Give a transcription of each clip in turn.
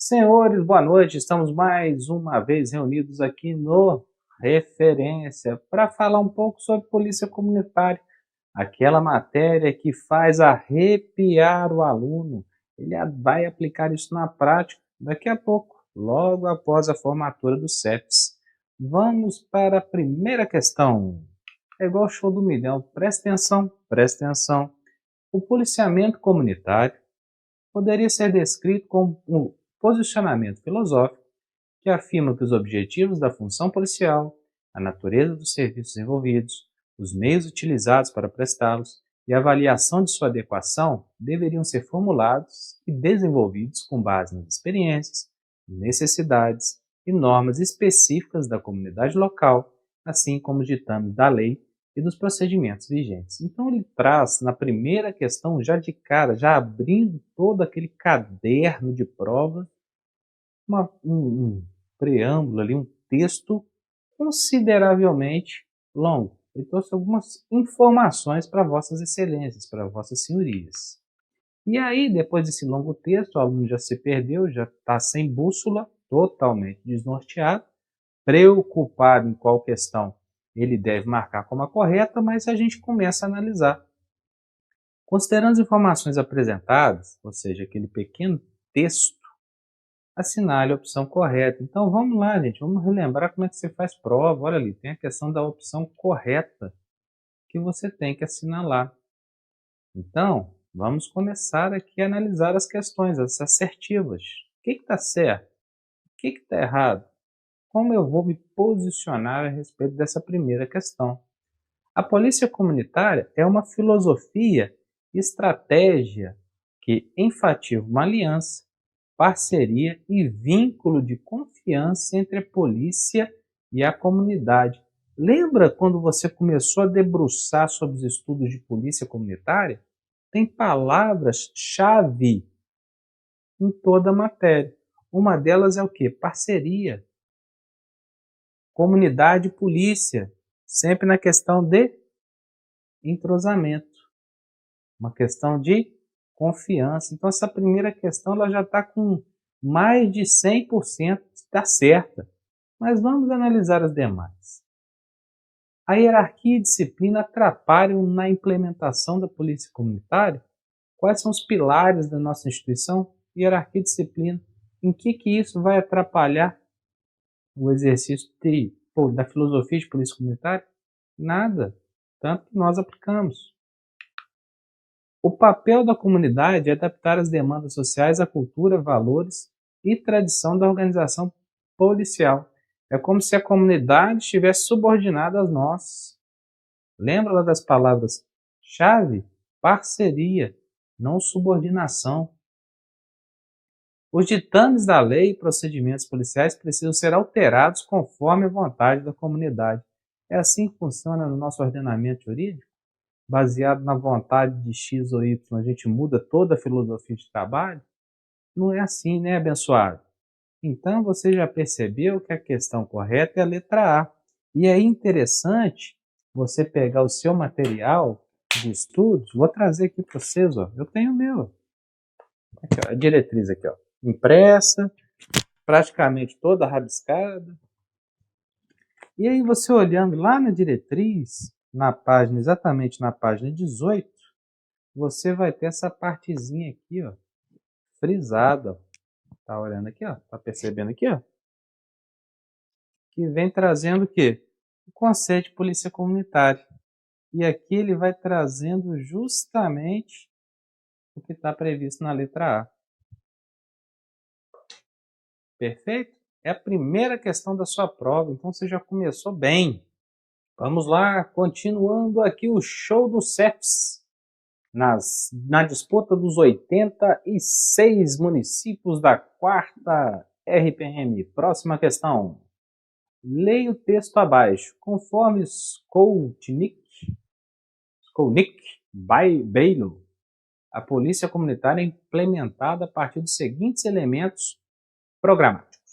Senhores, boa noite. Estamos mais uma vez reunidos aqui no Referência para falar um pouco sobre polícia comunitária, aquela matéria que faz arrepiar o aluno. Ele vai aplicar isso na prática daqui a pouco, logo após a formatura do CEPS. Vamos para a primeira questão. É igual o show do milhão. Presta atenção, presta atenção. O policiamento comunitário poderia ser descrito como um posicionamento filosófico que afirma que os objetivos da função policial, a natureza dos serviços envolvidos, os meios utilizados para prestá-los e a avaliação de sua adequação deveriam ser formulados e desenvolvidos com base nas experiências, necessidades e normas específicas da comunidade local, assim como os ditames da lei e dos procedimentos vigentes. Então ele traz na primeira questão, já de cara, já abrindo todo aquele caderno de prova, um preâmbulo ali, um texto consideravelmente longo. Ele trouxe algumas informações para vossas excelências, para vossas senhorias. E aí, depois desse longo texto, o aluno já se perdeu, já está sem bússola, totalmente desnorteado, preocupado em qual questão ele deve marcar como a correta, mas a gente começa a analisar. Considerando as informações apresentadas, ou seja, aquele pequeno texto, assinale a opção correta. Então vamos lá, gente, vamos relembrar como é que você faz prova. Olha ali, tem a questão da opção correta que você tem que assinalar. Então, vamos começar aqui a analisar as questões, as assertivas. O que está certo? O que está errado? Como eu vou me posicionar a respeito dessa primeira questão? A polícia comunitária é uma filosofia e estratégia que enfatiza uma aliança, parceria e vínculo de confiança entre a polícia e a comunidade. Lembra quando você começou a debruçar sobre os estudos de polícia comunitária? Tem palavras-chave em toda a matéria. Uma delas é o quê? Parceria. Comunidade e polícia, sempre na questão de entrosamento, uma questão de confiança. Então essa primeira questão ela já está com mais de 100% está certa, mas vamos analisar as demais. A hierarquia e disciplina atrapalham na implementação da polícia comunitária? Quais são os pilares da nossa instituição? Hierarquia e disciplina. Em que isso vai atrapalhar o exercício da filosofia de polícia comunitária? Nada, tanto que nós aplicamos. O papel da comunidade é adaptar as demandas sociais à cultura, valores e tradição da organização policial. É como se a comunidade estivesse subordinada a nós. Lembra lá das palavras-chave? Parceria, não subordinação. Os ditames da lei e procedimentos policiais precisam ser alterados conforme a vontade da comunidade. É assim que funciona no nosso ordenamento jurídico? Baseado na vontade de X ou Y, a gente muda toda a filosofia de trabalho? Não é assim, né, abençoado? Então você já percebeu que a questão correta é a letra A. E é interessante você pegar o seu material de estudos. Vou trazer aqui para vocês, ó. Eu tenho o meu. Aqui, ó, a diretriz aqui, ó, impressa, praticamente toda rabiscada. E aí você olhando lá na diretriz, exatamente na página 18, você vai ter essa partezinha aqui, ó, frisada. Tá olhando aqui, ó? Tá percebendo aqui, ó? Que vem trazendo o quê? O conceito de polícia comunitária. E aqui ele vai trazendo justamente o que está previsto na letra A. Perfeito? É a primeira questão da sua prova, então você já começou bem. Vamos lá, continuando aqui o show do CEPS. Na disputa dos 86 municípios da 4ª RPM. Próxima questão. Leia o texto abaixo. Conforme Skolnick Bailo, a polícia comunitária é implementada a partir dos seguintes elementos programáticos.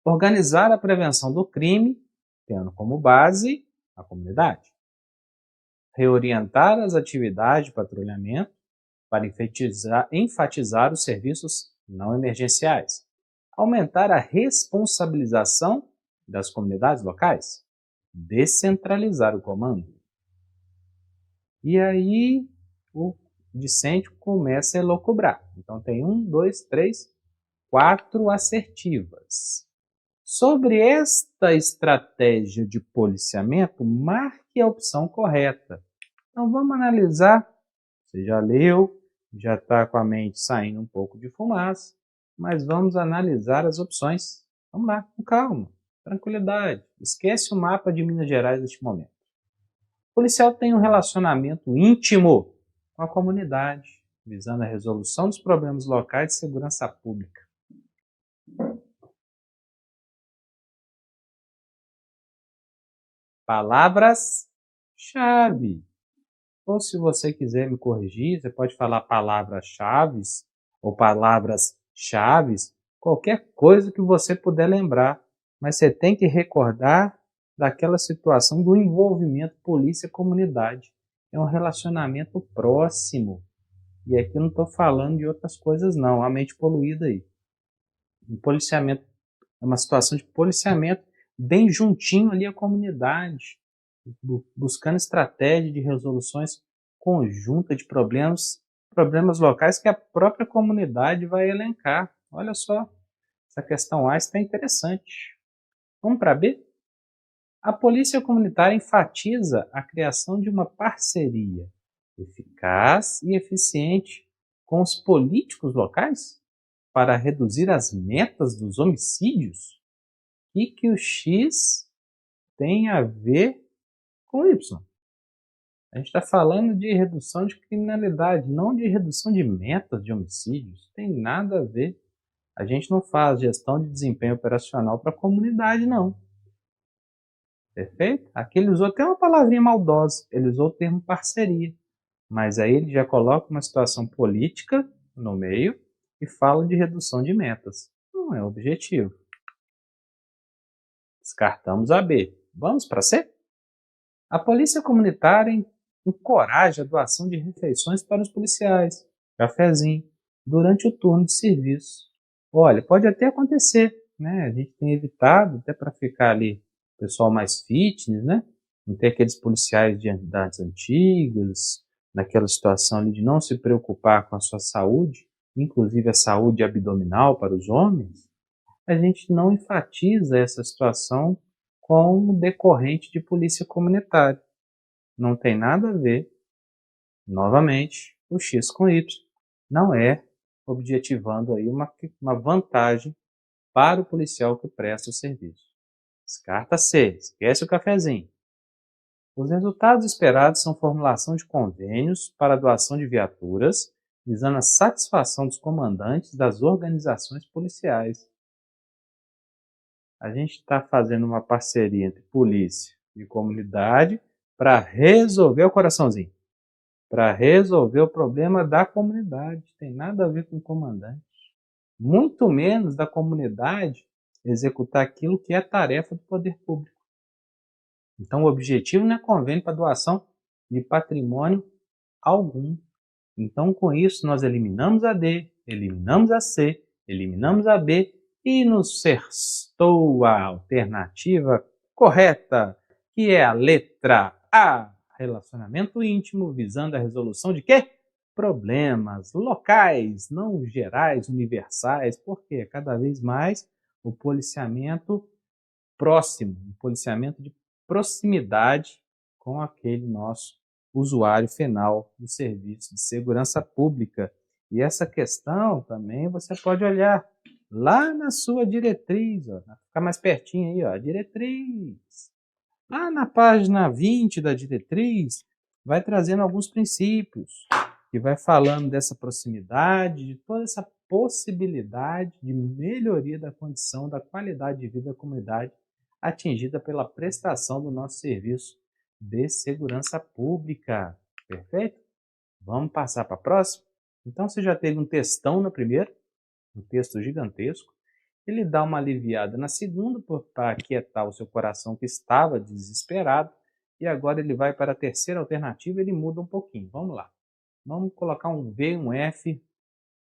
Organizar a prevenção do crime, tendo como base a comunidade. Reorientar as atividades de patrulhamento, para enfatizar os serviços não emergenciais, aumentar a responsabilização das comunidades locais, descentralizar o comando. E aí o discente começa a elocubrar. Então tem 1, 2, 3, 4 assertivas. Sobre esta estratégia de policiamento, marque a opção correta. Então vamos analisar. Você já leu, já está com a mente saindo um pouco de fumaça, mas vamos analisar as opções. Vamos lá, com calma, tranquilidade. Esquece o mapa de Minas Gerais neste momento. O policial tem um relacionamento íntimo com a comunidade, visando a resolução dos problemas locais de segurança pública. Palavras-chave. Ou se você quiser me corrigir, você pode falar palavras-chave ou palavras-chaves, qualquer coisa que você puder lembrar. Mas você tem que recordar daquela situação do envolvimento polícia-comunidade. É um relacionamento próximo. E aqui eu não estou falando de outras coisas não, a mente poluída aí. Um policiamento, é uma situação de policiamento bem juntinho ali à comunidade, buscando estratégia de resoluções conjuntas de problemas locais que a própria comunidade vai elencar. Olha só, essa questão A está interessante. Vamos para B? A polícia comunitária enfatiza a criação de uma parceria eficaz e eficiente com os políticos locais para reduzir as metas dos homicídios? O que o X tem a ver com Y? A gente está falando de redução de criminalidade, não de redução de metas de homicídios. Tem nada a ver. A gente não faz gestão de desempenho operacional para a comunidade, não. Perfeito? Aqui ele usou até uma palavrinha maldosa. Ele usou o termo parceria. Mas aí ele já coloca uma situação política no meio e fala de redução de metas. Não é objetivo. Descartamos a B. Vamos para C? A polícia comunitária encoraja a doação de refeições para os policiais, cafezinho, durante o turno de serviço. Olha, pode até acontecer, né? A gente tem evitado, até para ficar ali, pessoal mais fitness, né? Não ter aqueles policiais de idades antigas, naquela situação ali de não se preocupar com a sua saúde, inclusive a saúde abdominal para os homens. A gente não enfatiza essa situação com o decorrente de polícia comunitária. Não tem nada a ver, novamente, o X com Y. Não é objetivando aí uma vantagem para o policial que presta o serviço. Descarta C, esquece o cafezinho. Os resultados esperados são formulação de convênios para a doação de viaturas, visando a satisfação dos comandantes das organizações policiais. A gente está fazendo uma parceria entre polícia e comunidade para resolver o coraçãozinho, para resolver o problema da comunidade. Tem nada a ver com o comandante. Muito menos da comunidade executar aquilo que é tarefa do poder público. Então o objetivo não é convênio para doação de patrimônio algum. Então com isso nós eliminamos a D, eliminamos a C, eliminamos a B e nos restou a alternativa correta, que é a letra A. Relacionamento íntimo visando a resolução de quê? Problemas locais, não gerais, universais, porque cada vez mais o policiamento próximo, um policiamento de proximidade com aquele nosso usuário final do serviço de segurança pública. E essa questão também você pode olhar lá na sua diretriz, ó, ficar mais pertinho aí, ó, diretriz. Lá na página 20 da diretriz, vai trazendo alguns princípios, que vai falando dessa proximidade, de toda essa possibilidade de melhoria da condição, da qualidade de vida da comunidade atingida pela prestação do nosso serviço de segurança pública. Perfeito? Vamos passar para a próxima? Então você já teve um textão na primeira, um texto gigantesco. Ele dá uma aliviada na segunda para aquietar o seu coração que estava desesperado. E agora ele vai para a terceira alternativa e ele muda um pouquinho. Vamos lá. Vamos colocar um V e um F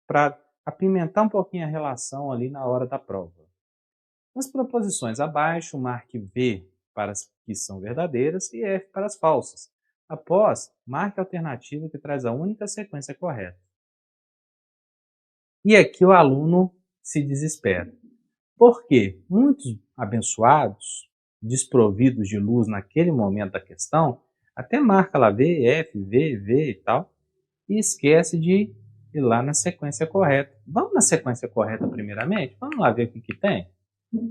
para apimentar um pouquinho a relação ali na hora da prova. Nas proposições abaixo, marque V para as que são verdadeiras e F para as falsas. Após, marque a alternativa que traz a única sequência correta. E aqui o aluno se desespera. Porque muitos abençoados, desprovidos de luz naquele momento da questão, até marca lá V, F, V e tal, e esquece de ir lá na sequência correta. Vamos na sequência correta primeiramente? Vamos lá ver o que tem?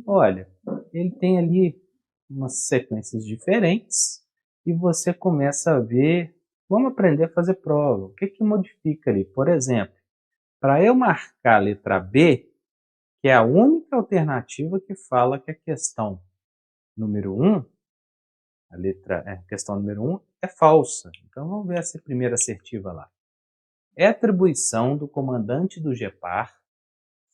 Olha, ele tem ali umas sequências diferentes e você começa a ver, vamos aprender a fazer prova. O que modifica ali? Por exemplo, para eu marcar a letra B, que é a única alternativa que fala que a questão número 1, questão número 1 é falsa. Então vamos ver essa primeira assertiva lá. É atribuição do comandante do GEPAR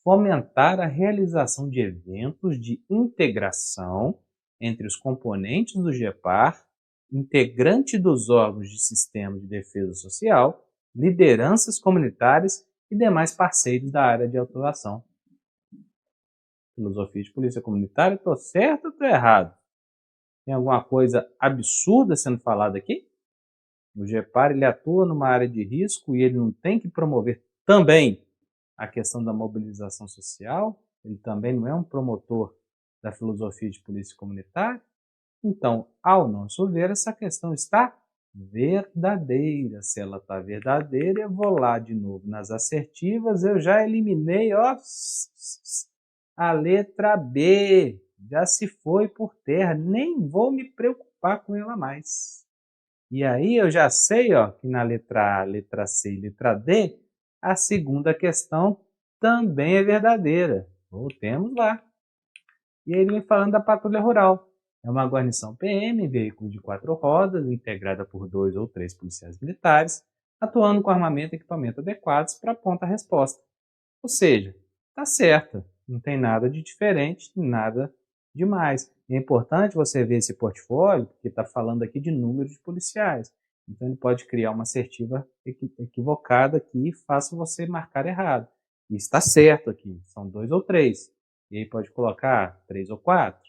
fomentar a realização de eventos de integração entre os componentes do GEPAR, integrante dos órgãos de sistema de defesa social, lideranças comunitárias e demais parceiros da área de atuação. Filosofia de polícia comunitária, estou certo ou estou errado? Tem alguma coisa absurda sendo falada aqui? O GEPAR ele atua numa área de risco e ele não tem que promover também a questão da mobilização social? Ele também não é um promotor da filosofia de polícia comunitária? Então, ao nosso ver, essa questão está verdadeira. Se ela está verdadeira, eu vou lá de novo nas assertivas, eu já eliminei a letra B, já se foi por terra, nem vou me preocupar com ela mais. E aí eu já sei que na letra A, letra C e letra D, a segunda questão também é verdadeira. Voltemos lá. E aí ele vem falando da patrulha rural. É uma guarnição PM, veículo de 4 rodas, integrada por 2 ou 3 policiais militares, atuando com armamento e equipamento adequados para a ponta-resposta. Ou seja, está certa. Não tem nada de diferente, nada demais. É importante você ver esse portfólio, porque está falando aqui de números de policiais. Então ele pode criar uma assertiva equivocada aqui e faça você marcar errado. E está certo aqui, são 2 ou 3. E aí pode colocar 3 ou 4,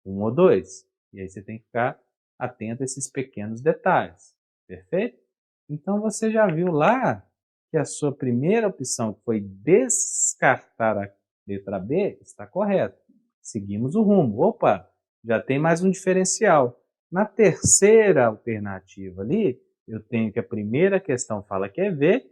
1 ou 2. E aí você tem que ficar atento a esses pequenos detalhes. Perfeito? Então você já viu lá que a sua primeira opção, que foi descartar a letra B, está correta. Seguimos o rumo. Opa, já tem mais um diferencial. Na terceira alternativa ali, eu tenho que a primeira questão fala que é V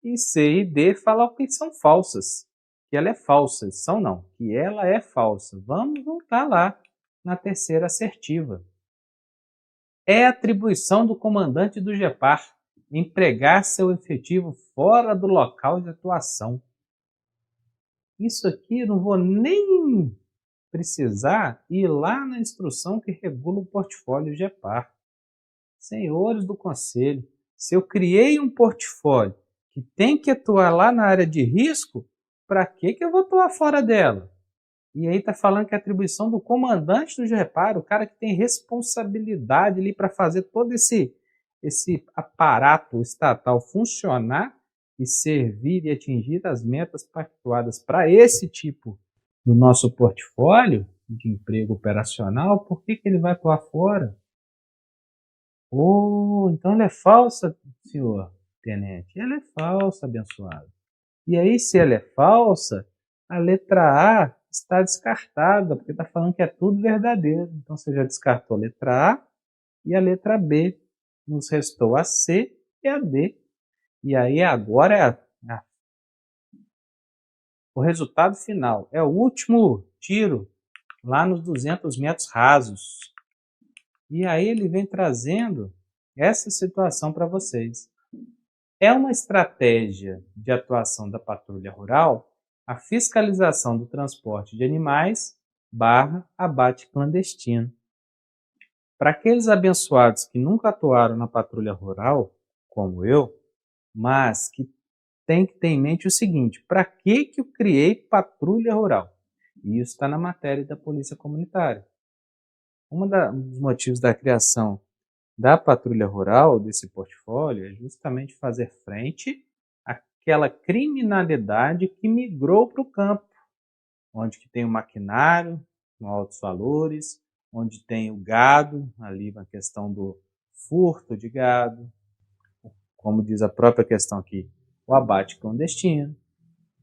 e C e D falam que são falsas. Que ela é falsa. São não, que ela é falsa. Vamos voltar lá na terceira assertiva. É atribuição do comandante do GEPAR empregar seu efetivo fora do local de atuação. Isso aqui eu não vou nem precisar ir lá na instrução que regula o portfólio GEPAR. Senhores do Conselho, se eu criei um portfólio que tem que atuar lá na área de risco, para que eu vou atuar fora dela? E aí está falando que é atribuição do comandante do GEPAR, o cara que tem responsabilidade ali para fazer todo esse aparato estatal funcionar e servir e atingir as metas pactuadas para esse tipo do nosso portfólio de emprego operacional, por que ele vai atuar fora? Então ela é falsa, senhor tenente. Ela é falsa, abençoado. E aí, se ela é falsa, a letra A está descartada, porque está falando que é tudo verdadeiro. Então você já descartou a letra A e a letra B. Nos restou a C e a D. E aí agora o resultado final. É o último tiro lá nos 200 metros rasos. E aí ele vem trazendo essa situação para vocês. É uma estratégia de atuação da patrulha rural a fiscalização do transporte de animais / abate clandestino. Para aqueles abençoados que nunca atuaram na patrulha rural, como eu, mas que tem que ter em mente o seguinte: para que eu criei patrulha rural? E isso está na matéria da polícia comunitária. Um dos motivos da criação da patrulha rural, desse portfólio, é justamente fazer frente àquela criminalidade que migrou para o campo, onde que tem o maquinário com altos valores, onde tem o gado, ali na questão do furto de gado, como diz a própria questão aqui, o abate clandestino.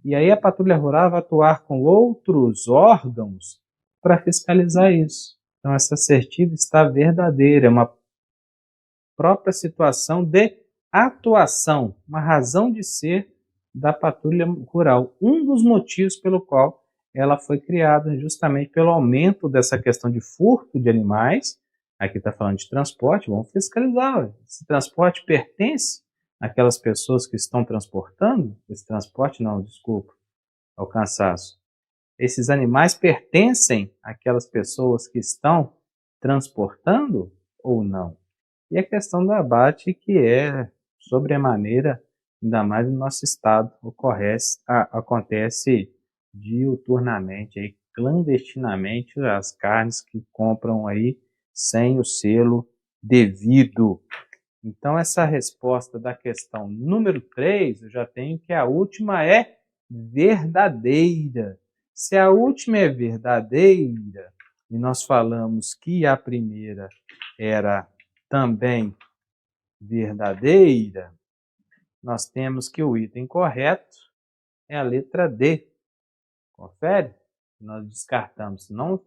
E aí a patrulha rural vai atuar com outros órgãos para fiscalizar isso. Então essa assertiva está verdadeira, é uma própria situação de atuação, uma razão de ser da patrulha rural. Um dos motivos pelo qual ela foi criada, justamente pelo aumento dessa questão de furto de animais. Aqui está falando de transporte, vamos fiscalizar. Esse transporte pertence àquelas pessoas que estão transportando? Esse transporte não, desculpa, ao cansaço. Esses animais pertencem àquelas pessoas que estão transportando ou não? E a questão do abate, que é sobremaneira, ainda mais no nosso estado, acontece diuturnamente, aí, clandestinamente, as carnes que compram aí sem o selo devido. Então, essa resposta da questão número 3, eu já tenho que a última é verdadeira. Se a última é verdadeira, e nós falamos que a primeira era também verdadeira, nós temos que o item correto é a letra D. Confere? Nós descartamos, não,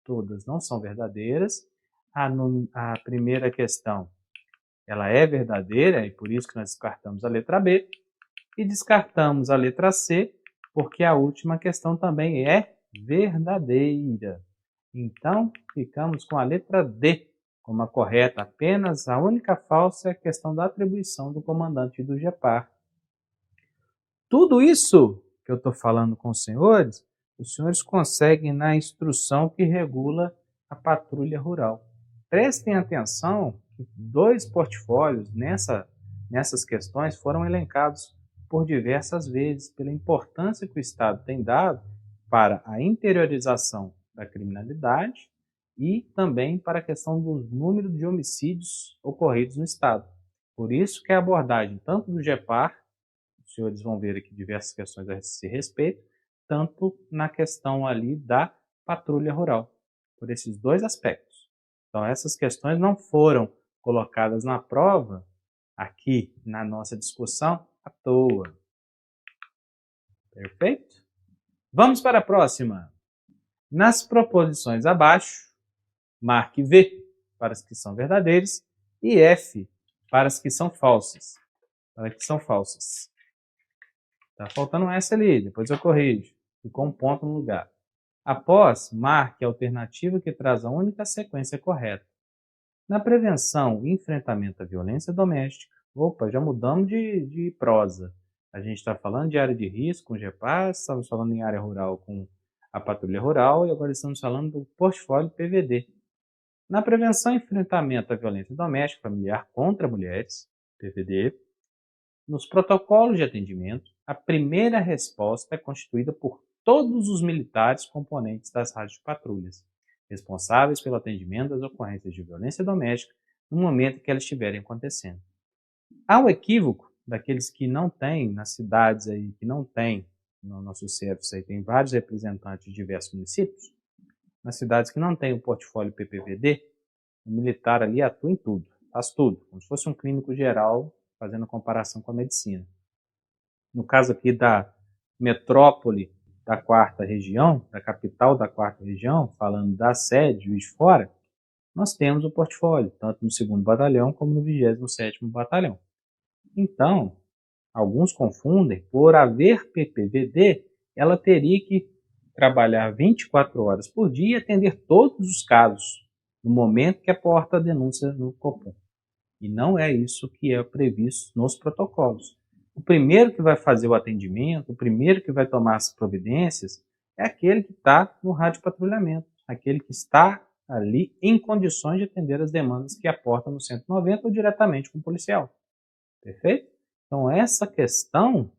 todas não são verdadeiras. A primeira questão, ela é verdadeira, e por isso que nós descartamos a letra B. E descartamos a letra C, porque a última questão também é verdadeira. Então, ficamos com a letra D como a correta. Apenas a única falsa é a questão da atribuição do comandante do GEPAR. Tudo isso que eu estou falando com os senhores conseguem na instrução que regula a patrulha rural. Prestem atenção que 2 portfólios nessas questões foram elencados por diversas vezes, pela importância que o Estado tem dado para a interiorização da criminalidade e também para a questão do número de homicídios ocorridos no Estado. Por isso que a abordagem tanto do GEPAR, os senhores vão ver aqui diversas questões a esse respeito, tanto na questão ali da patrulha rural, por esses 2 aspectos. Então essas questões não foram colocadas na prova aqui na nossa discussão à toa. Perfeito? Vamos para a próxima. Nas proposições abaixo, marque V para as que são verdadeiras e F para as que são falsas. Está faltando um S ali, depois eu corrijo. Ficou um ponto no lugar. Após, marque a alternativa que traz a única sequência correta. Na prevenção e enfrentamento à violência doméstica, já mudamos de prosa. A gente está falando de área de risco com o GEPAR, estamos falando em área rural com a patrulha rural e agora estamos falando do portfólio PVD. Na prevenção e enfrentamento à violência doméstica familiar contra mulheres, PVD, nos protocolos de atendimento, a primeira resposta é constituída por todos os militares componentes das rádios patrulhas, responsáveis pelo atendimento das ocorrências de violência doméstica no momento em que elas estiverem acontecendo. Há o equívoco daqueles que não têm, nas cidades aí, que não têm, no nosso serviço aí tem vários representantes de diversos municípios, nas cidades que não têm o portfólio PPVD, o militar ali atua em tudo, faz tudo, como se fosse um clínico geral fazendo comparação com a medicina. No caso aqui da metrópole da 4ª região, da capital da 4ª região, falando da sede, Juiz de Fora, nós temos o portfólio, tanto no 2º Batalhão como no 27º Batalhão. Então, alguns confundem, por haver PPVD, ela teria que trabalhar 24 horas por dia e atender todos os casos, no momento que aporta a denúncia no Copom. E não é isso que é previsto nos protocolos. O primeiro que vai fazer o atendimento, o primeiro que vai tomar as providências, é aquele que está no radiopatrulhamento, aquele que está ali em condições de atender as demandas que aporta no 190 ou diretamente com o policial. Perfeito? Então, essa questão,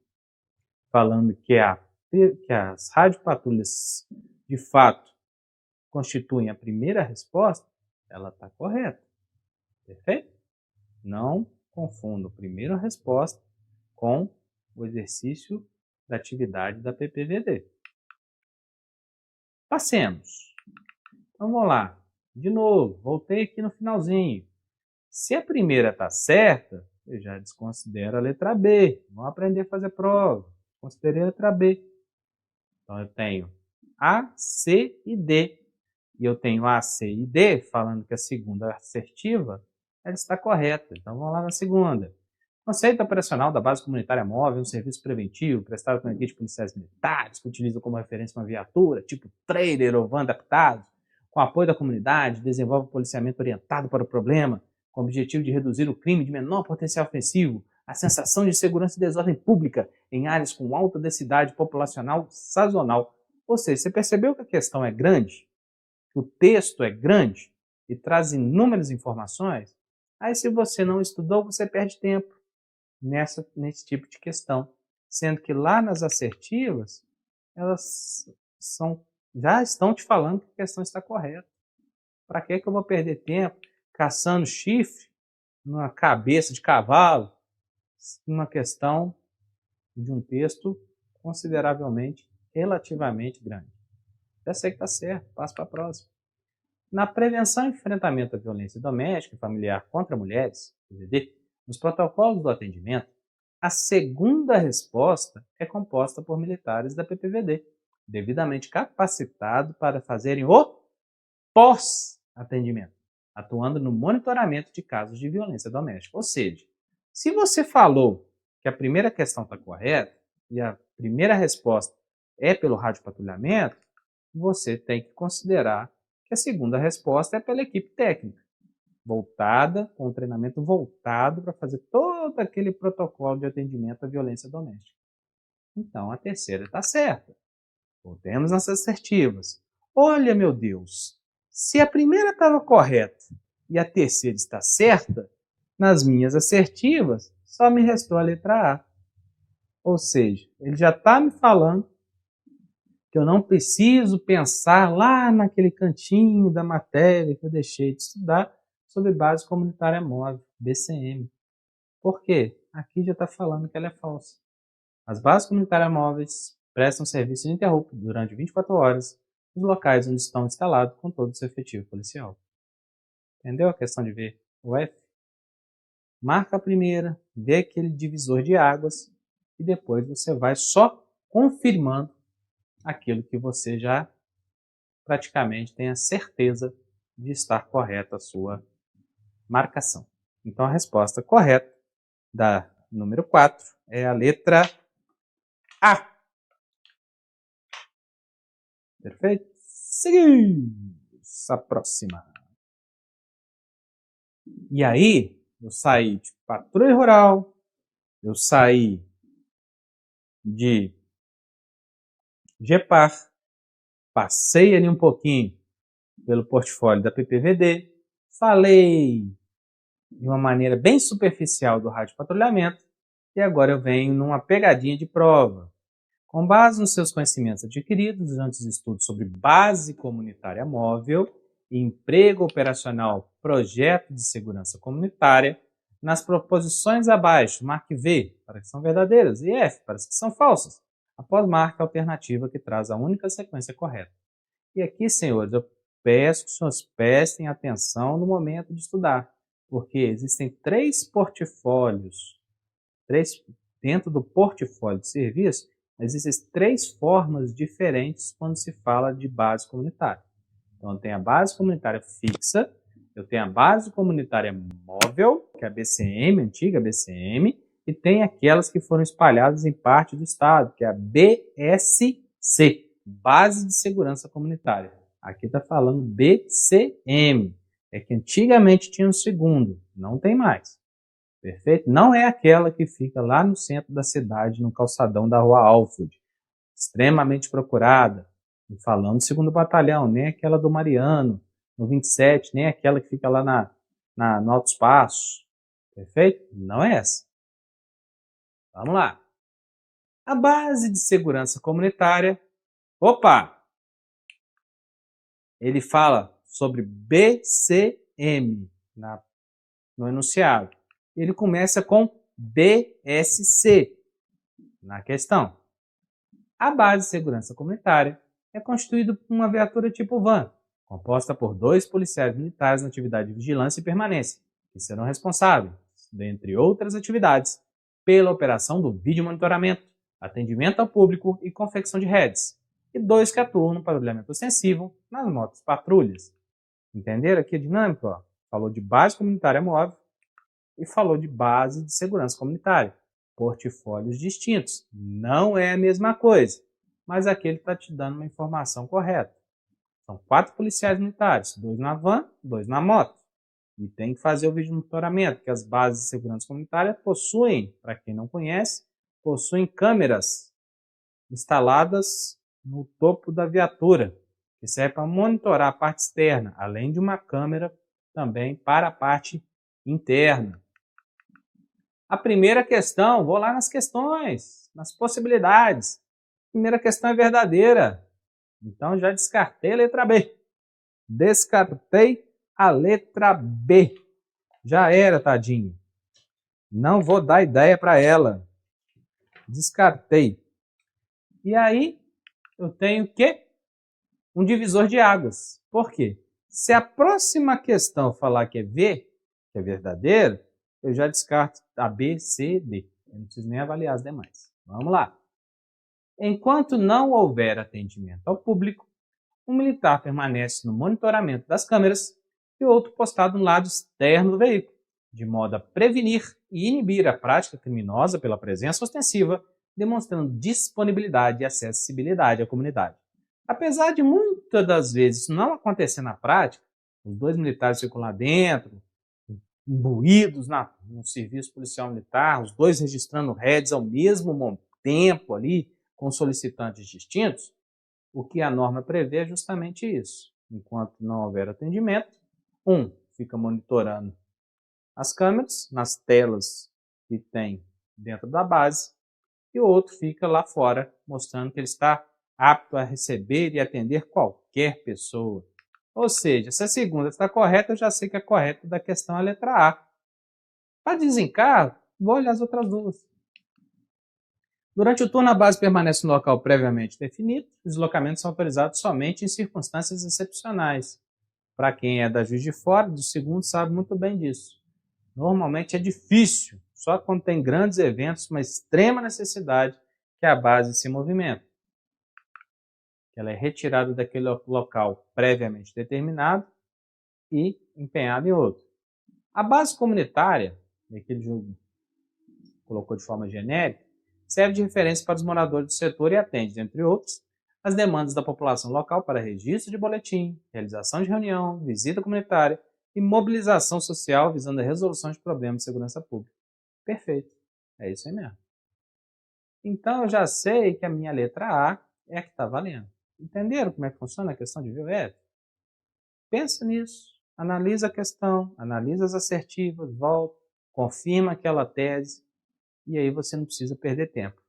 falando que as radiopatrulhas, de fato, constituem a primeira resposta, ela está correta. Perfeito? Não confunda a primeira resposta com o exercício da atividade da PPVD. Passemos. Então vamos lá. De novo, voltei aqui no finalzinho. Se a primeira está certa, eu já desconsidero a letra B. Vamos aprender a fazer prova. Considerei a letra B. Então eu tenho A, C e D. E eu tenho A, C e D, falando que a segunda assertiva ela está correta. Então vamos lá na segunda. Conceito operacional da base comunitária móvel é um serviço preventivo prestado por equipes de policiais militares que utilizam como referência uma viatura, tipo trailer ou van adaptados, com apoio da comunidade, desenvolve um policiamento orientado para o problema, com o objetivo de reduzir o crime de menor potencial ofensivo, a sensação de segurança e desordem pública em áreas com alta densidade populacional sazonal. Ou seja, você percebeu que a questão é grande? Que o texto é grande e traz inúmeras informações? Aí se você não estudou, você perde tempo nesse tipo de questão. Sendo que lá nas assertivas, elas já estão te falando que a questão está correta. Para que eu vou perder tempo caçando chifre numa cabeça de cavalo, uma questão de um texto consideravelmente, relativamente grande? Já sei que está certo, passo para a próxima. Na prevenção e enfrentamento da violência doméstica e familiar contra mulheres, PVD, nos protocolos do atendimento, a segunda resposta é composta por militares da PPVD, devidamente capacitados para fazerem o pós-atendimento, atuando no monitoramento de casos de violência doméstica. Ou seja, se você falou que a primeira questão está correta e a primeira resposta é pelo radiopatrulhamento, você tem que considerar que a segunda resposta é pela equipe técnica, com um treinamento voltado para fazer todo aquele protocolo de atendimento à violência doméstica. Então, a terceira está certa. Voltemos nas assertivas. Olha, meu Deus, se a primeira estava correta e a terceira está certa, nas minhas assertivas só me restou a letra A. Ou seja, ele já está me falando que eu não preciso pensar lá naquele cantinho da matéria que eu deixei de estudar sobre base comunitária móvel, BCM. Por quê? Aqui já está falando que ela é falsa. As bases comunitárias móveis prestam serviço ininterrupto durante 24 horas nos locais onde estão instalados com todo o seu efetivo policial. Entendeu a questão de ver o F? Marca a primeira, vê aquele divisor de águas e depois você vai só confirmando aquilo que você já praticamente tem a certeza de estar correta a sua marcação. Então a resposta correta da número 4 é a letra A. Perfeito? Seguimos a próxima. E aí, eu saí de patrulha rural, eu saí de GEPAR, passei ali um pouquinho pelo portfólio da PPVD, falei de uma maneira bem superficial do radiopatrulhamento e agora eu venho numa pegadinha de prova. Com base nos seus conhecimentos adquiridos durante os estudos sobre base comunitária móvel e emprego operacional projeto de segurança comunitária, nas proposições abaixo, marque V para que são verdadeiras e F para as que são falsas. Após marque a alternativa que traz a única sequência correta. E aqui, senhores, eu peço que os senhores prestem atenção no momento de estudar, porque existem 3 portfólios, dentro do portfólio de serviço, existem 3 formas diferentes quando se fala de base comunitária. Então, eu tenho a base comunitária fixa, eu tenho a base comunitária móvel, que é a BCM, a antiga BCM, e tem aquelas que foram espalhadas em parte do estado, que é a BSC, Base de Segurança Comunitária. Aqui está falando BCM, é que antigamente tinha um segundo, não tem mais. Perfeito? Não é aquela que fica lá no centro da cidade, no calçadão da rua Alfield, extremamente procurada, falando do 2º Batalhão, nem aquela do Mariano, no 27, nem aquela que fica lá no Alto Espaço. Perfeito? Não é essa. Vamos lá. A base de segurança comunitária, ele fala sobre BCM, na no enunciado. Ele começa com BSC na questão. A base de segurança comunitária é constituída por uma viatura tipo van, composta por 2 policiais militares na atividade de vigilância e permanência, que serão responsáveis, dentre outras atividades, pela operação do vídeo monitoramento, atendimento ao público e confecção de redes, e 2 que atuam no patrulhamento ostensivo nas motos patrulhas. Entenderam aqui a dinâmica? Ó? Falou de base comunitária móvel e falou de base de segurança comunitária. Portfólios distintos. Não é a mesma coisa, mas aqui ele está te dando uma informação correta. São 4 policiais militares, 2 na van, 2 na moto. E tem que fazer o vídeo monitoramento, que as bases de segurança comunitária possuem, para quem não conhece, possuem câmeras instaladas no topo da viatura, que serve para monitorar a parte externa, além de uma câmera também para a parte interna. A primeira questão, vou lá nas questões, nas possibilidades. A primeira questão é verdadeira. Então já descartei a letra B. Descartei a letra B. Já era, tadinho. Não vou dar ideia para ela. Descartei. E aí, eu tenho que um divisor de águas. Por quê? Se a próxima questão falar que é V, que é verdadeiro, eu já descarto a B, C, D. Eu não preciso nem avaliar as demais. Vamos lá. Enquanto não houver atendimento ao público, um militar permanece no monitoramento das câmeras e outro postado no lado externo do veículo, de modo a prevenir e inibir a prática criminosa pela presença ostensiva, demonstrando disponibilidade e acessibilidade à comunidade. Apesar de muitas das vezes não acontecer na prática, os 2 militares ficam lá dentro, imbuídos no serviço policial militar, os 2 registrando redes ao mesmo tempo ali, com solicitantes distintos, o que a norma prevê é justamente isso. Enquanto não houver atendimento, um fica monitorando as câmeras nas telas que tem dentro da base e o outro fica lá fora mostrando que ele está apto a receber e atender qualquer pessoa. Ou seja, se a segunda está correta, eu já sei que a correta da questão é a letra A. Para desencargo, vou olhar as outras duas. Durante o turno, a base permanece no local previamente definido. Os deslocamentos são autorizados somente em circunstâncias excepcionais. Para quem é da Juiz de Fora, do segundo, sabe muito bem disso. Normalmente é difícil, só quando tem grandes eventos, uma extrema necessidade, que a base se movimenta. Ela é retirada daquele local previamente determinado e empenhada em outro. A base comunitária, aquele jogo colocou de forma genérica, serve de referência para os moradores do setor e atende, entre outros, as demandas da população local para registro de boletim, realização de reunião, visita comunitária e mobilização social visando a resolução de problemas de segurança pública. Perfeito. É isso aí mesmo. Então eu já sei que a minha letra A é a que está valendo. Entenderam como é que funciona a questão de VOF? Pensa nisso, analisa a questão, analisa as assertivas, volta, confirma aquela tese e aí você não precisa perder tempo.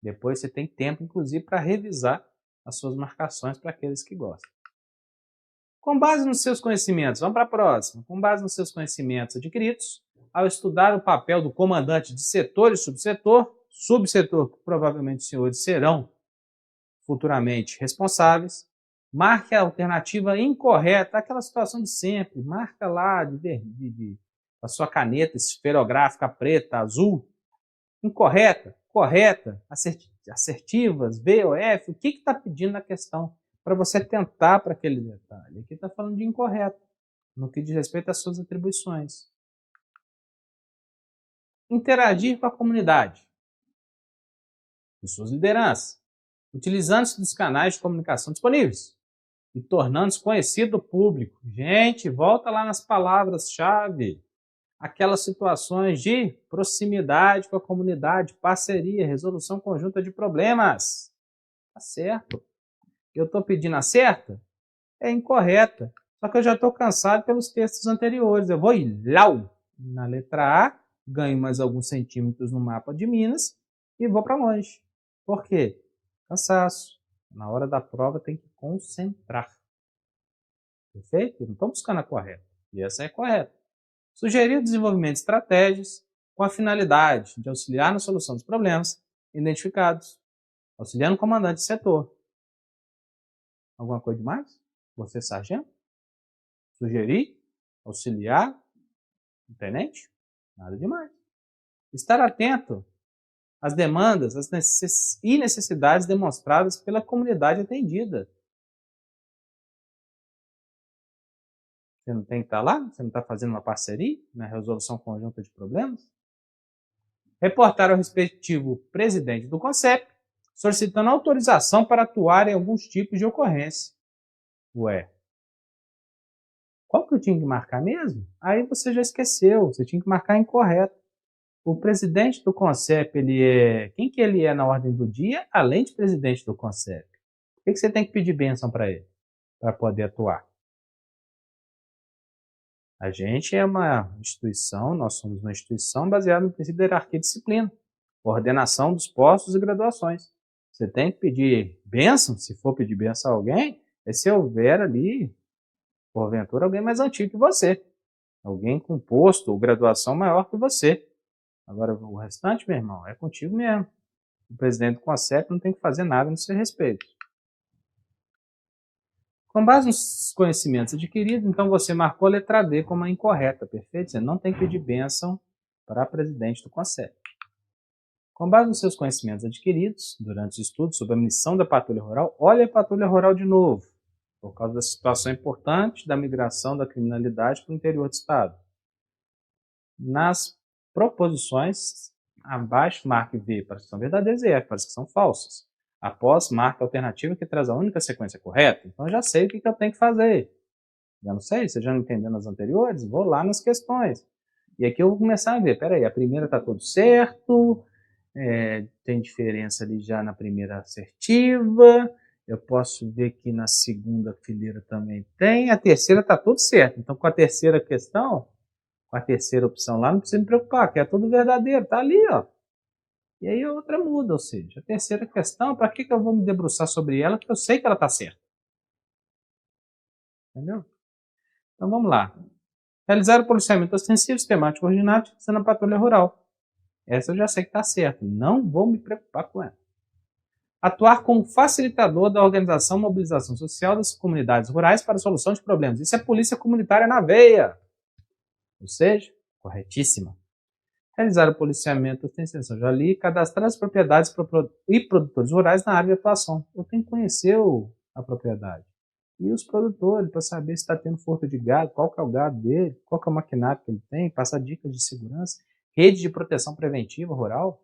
Depois você tem tempo, inclusive, para revisar as suas marcações para aqueles que gostam. Com base nos seus conhecimentos, vamos para a próxima. Com base nos seus conhecimentos adquiridos, ao estudar o papel do comandante de setor e subsetor que provavelmente os senhores serão futuramente responsáveis, marque a alternativa incorreta, aquela situação de sempre, marca lá a sua caneta esferográfica preta, azul, incorreta, correta, assertivas, B ou F, o que está pedindo na questão para você tentar para aquele detalhe. Aqui está falando de incorreto, no que diz respeito às suas atribuições. Interagir com a comunidade e suas lideranças, utilizando-se dos canais de comunicação disponíveis e tornando-se conhecido do público. Gente, volta lá nas palavras-chave. Aquelas situações de proximidade com a comunidade, parceria, resolução conjunta de problemas. Tá certo. Eu estou pedindo a certa? É incorreta. Só que eu já estou cansado pelos textos anteriores. Eu vou ir lá na letra A, ganho mais alguns centímetros no mapa de Minas e vou para longe. Por quê? Cansaço. Na hora da prova tem que concentrar. Perfeito? Não estou buscando a correta. E essa é a correta. Sugerir o desenvolvimento de estratégias com a finalidade de auxiliar na solução dos problemas identificados, auxiliando o comandante de setor. Alguma coisa demais? Você, sargento? Sugerir? Auxiliar? Tenente? Nada demais. Estar atento às demandas e necessidades demonstradas pela comunidade atendida. Você não tem que estar lá? Você não está fazendo uma parceria na resolução conjunta de problemas? Reportar ao respectivo presidente do CONCEP, solicitando autorização para atuar em alguns tipos de ocorrência. Ué, qual que eu tinha que marcar mesmo? Aí você já esqueceu, você tinha que marcar incorreto. O presidente do CONCEP, quem que ele é na ordem do dia, além de presidente do CONCEP? Por que você tem que pedir bênção para ele, para poder atuar? A gente é uma instituição, nós somos uma instituição baseada no princípio da hierarquia e disciplina, ordenação dos postos e graduações. Você tem que pedir bênção, se for pedir bênção a alguém, é se houver ali, porventura, alguém mais antigo que você. Alguém com posto ou graduação maior que você. Agora, o restante, meu irmão, é contigo mesmo. O presidente do CONCEP não tem que fazer nada no seu respeito. Com base nos conhecimentos adquiridos, então você marcou a letra D como a incorreta, perfeito? Você não tem que pedir bênção para presidente do CONCEP. Com base nos seus conhecimentos adquiridos durante os estudos sobre a missão da patrulha rural, olha a patrulha rural de novo, por causa da situação importante da migração da criminalidade para o interior do estado. Nas proposições, abaixo marque V para as que são verdadeiras e F para as que são falsas. Após, marque a alternativa que traz a única sequência correta. Então, eu já sei o que eu tenho que fazer. Já não sei? Você já não entendeu nas anteriores? Vou lá nas questões. E aqui eu vou começar a ver. Peraí, a primeira está tudo certo. Tem diferença ali já na primeira assertiva. Eu posso ver que na segunda fileira também tem. A terceira está tudo certo. Então, com a terceira questão, com a terceira opção lá, não precisa me preocupar, que é tudo verdadeiro. Está ali, ó. E aí a outra muda, ou seja, a terceira questão, para que eu vou me debruçar sobre ela, porque eu sei que ela está certa. Entendeu? Então vamos lá. Realizar o policiamento ostensivo, sistemático, ordinário, sendo a patrulha rural. Essa eu já sei que está certa. Não vou me preocupar com ela. Atuar como facilitador da organização e mobilização social das comunidades rurais para a solução de problemas. Isso é polícia comunitária na veia. Ou seja, corretíssima. Realizar o policiamento ostensivo, já li, cadastrar as propriedades e produtores rurais na área de atuação. Eu tenho que conhecer a propriedade. E os produtores, para saber se está tendo furto de gado, qual que é o gado dele, qual que é o maquinário que ele tem, passar dicas de segurança, rede de proteção preventiva rural.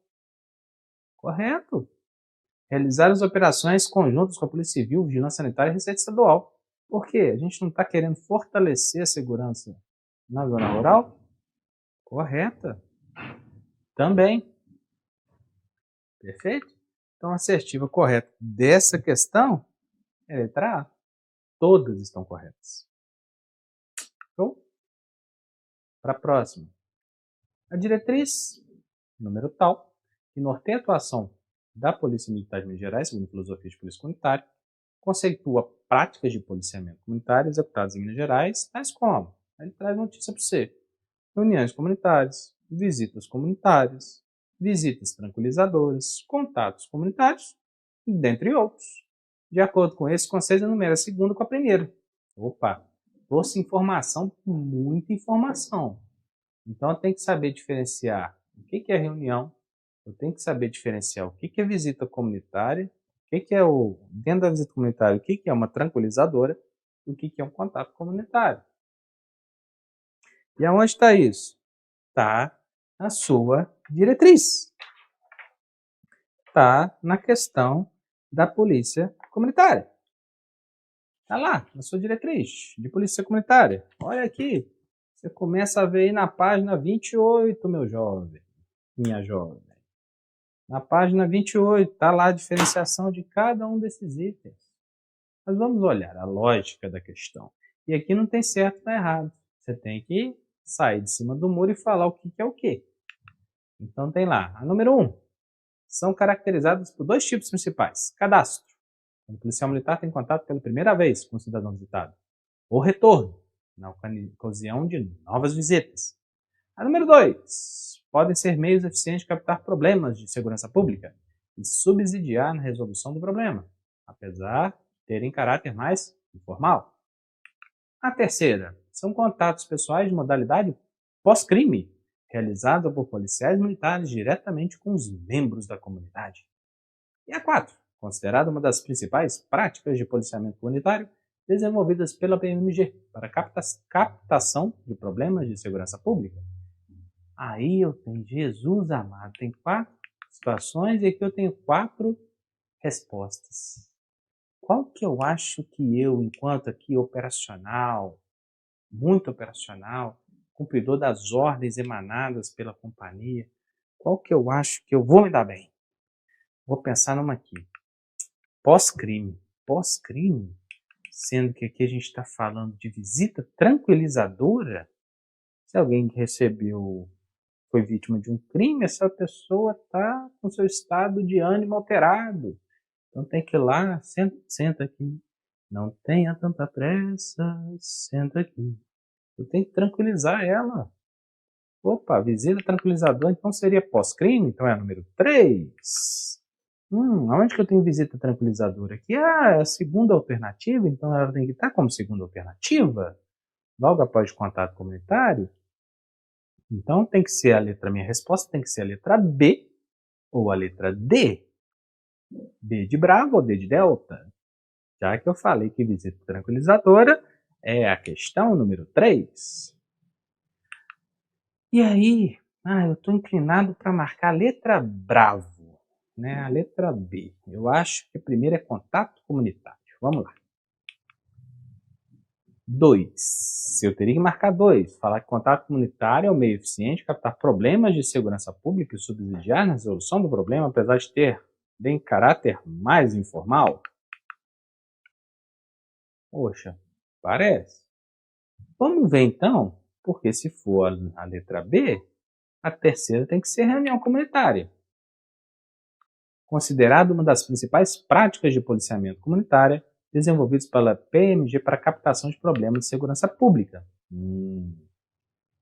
Correto. Realizar as operações conjuntas com a Polícia Civil, Vigilância Sanitária e Receita Estadual. Por quê? A gente não está querendo fortalecer a segurança na zona rural? Correta. Também. Perfeito? Então, a assertiva correta dessa questão é a letra A. Todas estão corretas. Show? Para a próxima. A diretriz, número tal, que norteia a atuação da Polícia Militar de Minas Gerais, segundo a filosofia de polícia comunitária, conceitua práticas de policiamento comunitário executadas em Minas Gerais, tais como, ele traz notícia para você, reuniões comunitárias, visitas comunitárias, visitas tranquilizadoras, contatos comunitários, dentre outros. De acordo com esses conceitos, enumera a segunda com a primeira. Opa, trouxe informação, muita informação. Então, eu tenho que saber diferenciar o que é reunião, eu tenho que saber diferenciar o que é visita comunitária, o que é dentro da visita comunitária, o que é uma tranquilizadora e o que é um contato comunitário. E aonde está isso? Está na sua diretriz. Está na questão da polícia comunitária. Está lá, na sua diretriz de polícia comunitária. Olha aqui. Você começa a ver aí na página 28, meu jovem, minha jovem. Na página 28, está lá a diferenciação de cada um desses itens. Mas vamos olhar a lógica da questão. E aqui não tem certo e está errado. Você tem que sair de cima do muro e falar o que é o quê. Então tem lá, a número 1. São caracterizadas por dois tipos principais. Cadastro, quando o policial militar tem contato pela primeira vez com o cidadão visitado. Ou retorno, na ocasião de novas visitas. A número 2, podem ser meios eficientes de captar problemas de segurança pública e subsidiar na resolução do problema, apesar de terem caráter mais informal. A terceira, são contatos pessoais de modalidade pós-crime, realizados por policiais militares diretamente com os membros da comunidade. E a 4, considerada uma das principais práticas de policiamento comunitário desenvolvidas pela PMG para captação de problemas de segurança pública. Aí eu tenho, Jesus amado, tem 4 situações e aqui eu tenho 4 respostas. Qual que eu acho que eu, enquanto aqui operacional, muito operacional, cumpridor das ordens emanadas pela companhia, qual que eu acho que eu vou me dar bem? Vou pensar numa aqui. Pós-crime. Pós-crime? Sendo que aqui a gente está falando de visita tranquilizadora. Se alguém foi vítima de um crime, essa pessoa está com seu estado de ânimo alterado. Então tem que ir lá, senta aqui. Não tenha tanta pressa, senta aqui. Eu tenho que tranquilizar ela. Opa, visita tranquilizadora, então seria pós-crime? Então é a número 3. Aonde que eu tenho visita tranquilizadora? Aqui é a segunda alternativa, então ela tem que estar como segunda alternativa, logo após o contato comunitário. Então tem que ser minha resposta tem que ser a letra B ou a letra D. B de Bravo ou D de Delta? Já que eu falei que visita tranquilizadora é a questão número 3. E aí, eu estou inclinado para marcar a letra Bravo, né? A letra B. Eu acho que a primeira é contato comunitário. Vamos lá. 2. Eu teria que marcar 2. Falar que contato comunitário é o meio eficiente de captar problemas de segurança pública e subsidiar na resolução do problema, apesar de ter bem caráter mais informal. Poxa, parece. Vamos ver então, porque se for a letra B, a terceira tem que ser reunião comunitária. Considerada uma das principais práticas de policiamento comunitário desenvolvidas pela PMG para captação de problemas de segurança pública.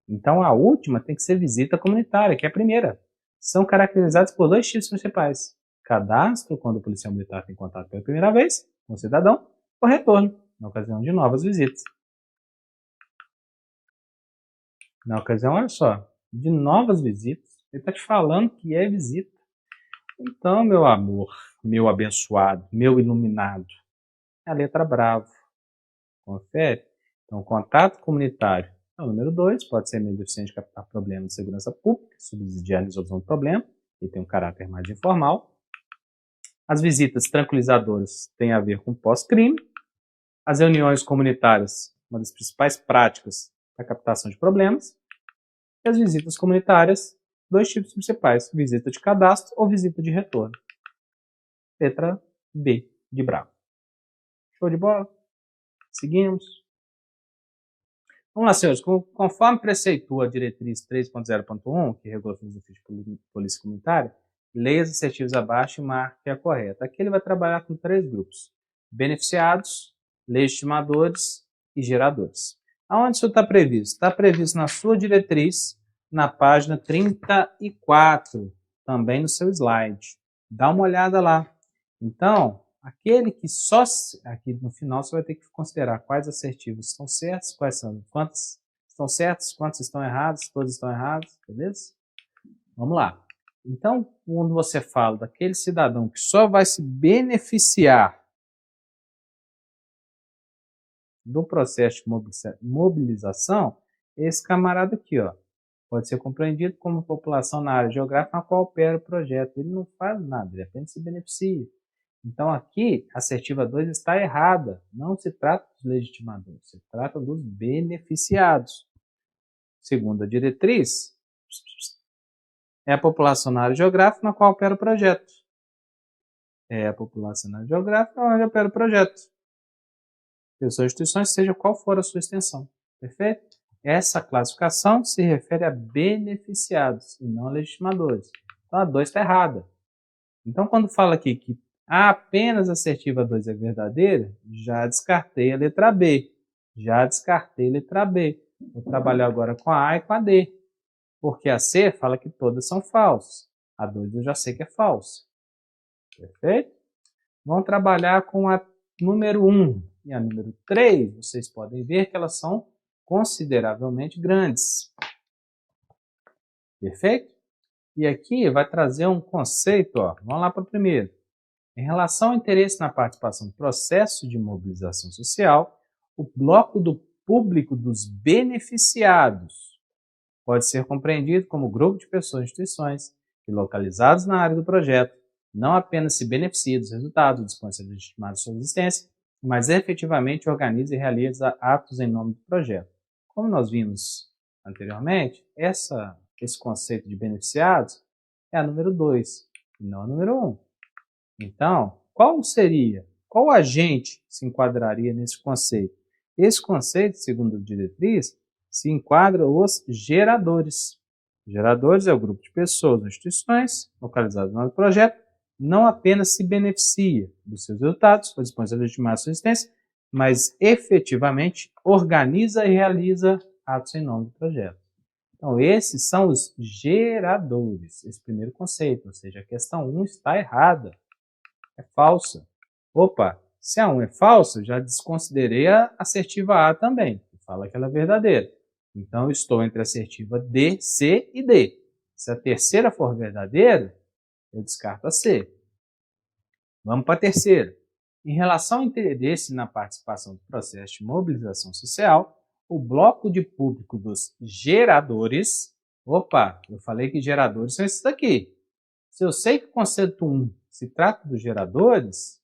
Então a última tem que ser visita comunitária, que é a primeira. São caracterizadas por 2 tipos principais. Cadastro, quando o policial militar tem contato pela primeira vez com o cidadão, ou retorno, na ocasião de novas visitas. Na ocasião, olha só, de novas visitas, ele está te falando que é visita. Então, meu amor, meu abençoado, meu iluminado, é a letra Bravo. Confere? Então, contato comunitário é o número 2, pode ser meio eficiente de captar problemas de segurança pública, subsidiar a resolução do problema, e tem um caráter mais informal. As visitas tranquilizadoras têm a ver com pós-crime. As reuniões comunitárias, uma das principais práticas da captação de problemas. E as visitas comunitárias, 2 tipos principais, visita de cadastro ou visita de retorno. Letra B de Bravo. Show de bola? Seguimos. Vamos lá, senhores. Conforme preceitua a diretriz 3.0.1, que regula a filosofia de polícia comunitária, leia as assertivas abaixo e marque a correta. Aqui ele vai trabalhar com 3 grupos: beneficiados, legitimadores e geradores. Aonde isso está previsto? Está previsto na sua diretriz, na página 34, também no seu slide. Dá uma olhada lá. Então, aquele que só... Aqui no final você vai ter que considerar quais assertivos estão certos, quantos estão certos, quantos estão errados, todos estão errados, beleza? Vamos lá. Então, quando você fala daquele cidadão que só vai se beneficiar do processo de mobilização, esse camarada aqui, ó, pode ser compreendido como população na área geográfica na qual opera o projeto. Ele não faz nada, ele apenas se beneficia. Então aqui, a assertiva 2 está errada. Não se trata dos legitimadores, se trata dos beneficiados. Segunda diretriz, é a população na área geográfica na qual opera o projeto. É a população na área geográfica onde opera o projeto. Pessoas e instituições, seja qual for a sua extensão. Perfeito? Essa classificação se refere a beneficiados e não a legitimadores. Então a 2 está errada. Então quando fala aqui que apenas a assertiva 2 é verdadeira, já descartei a letra B. Já descartei a letra B. Vou trabalhar agora com a A e com a D. Porque a C fala que todas são falsas. A 2 eu já sei que é falsa. Perfeito? Vamos trabalhar com a número 1 e a número 3. Vocês podem ver que elas são consideravelmente grandes. Perfeito? E aqui vai trazer um conceito, ó. Vamos lá para o primeiro. Em relação ao interesse na participação no processo de mobilização social, o bloco do público dos beneficiados pode ser compreendido como grupo de pessoas e instituições que, localizados na área do projeto, não apenas se beneficia dos resultados, dispõe de legitimar sua existência, mas efetivamente organiza e realiza atos em nome do projeto. Como nós vimos anteriormente, esse conceito de beneficiados é a número 2, e não a número 1. Então, qual agente se enquadraria nesse conceito? Esse conceito, segundo a diretriz, se enquadra os geradores. Geradores é o grupo de pessoas ou instituições localizadas no projeto, não apenas se beneficia dos seus resultados, ou dispõe de legitimar sua existência, mas efetivamente organiza e realiza atos em nome do projeto. Então, esses são os geradores, esse primeiro conceito, ou seja, a questão 1 está errada, é falsa. Opa, se a 1 é falsa, já desconsiderei a assertiva A também, que fala que ela é verdadeira. Então, eu estou entre a assertiva D, C e D. Se a terceira for verdadeira, eu descarto a C. Vamos para a terceira. Em relação ao interesse na participação do processo de mobilização social, o bloco de público dos geradores... Opa, eu falei que geradores são esses daqui. Se eu sei que o conceito 1 se trata dos geradores,